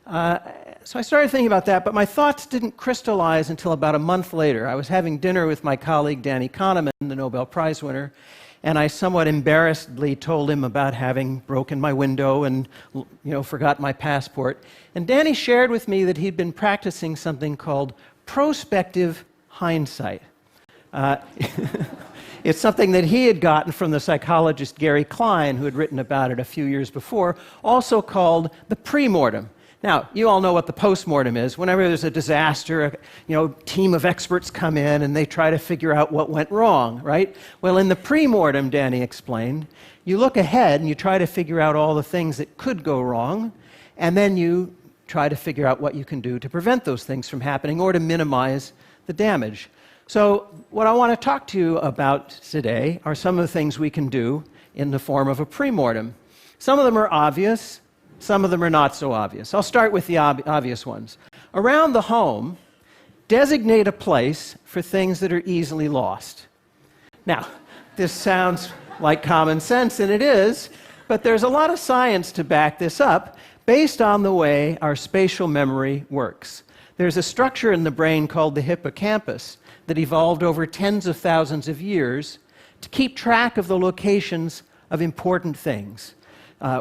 So I started thinking about that, but my thoughts didn't crystallize until about a month later. I was having dinner with my colleague Danny Kahneman, the Nobel Prize winner, and I somewhat embarrassedly told him about having broken my window and forgot my passport. And Danny shared with me that he'd been practicing something called prospective hindsight. It's something that he had gotten from the psychologist Gary Klein, who had written about it a few years before, also called the premortem. Now, you all know what the postmortem is. Whenever there's a disaster, a team of experts come in and they try to figure out what went wrong, right? Well, in the premortem, Danny explained, you look ahead and you try to figure out all the things that could go wrong, and then you try to figure out what you can do to prevent those things from happening or to minimize the damage. So what I want to talk to you about today are some of the things we can do in the form of a premortem. Some of them are obvious, some of them are not so obvious. I'll start with the obvious ones. Around the home, designate a place for things that are easily lost. Now, this sounds like common sense, and it is, but there's a lot of science to back this up based on the way our spatial memory works. There's a structure in the brain called the hippocampus that evolved over tens of thousands of years to keep track of the locations of important things.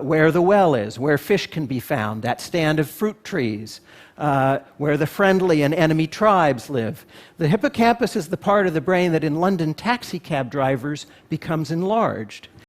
Where the well is, where fish can be found, that stand of fruit trees, where the friendly and enemy tribes live. The hippocampus is the part of the brain that in London taxicab drivers becomes enlarged.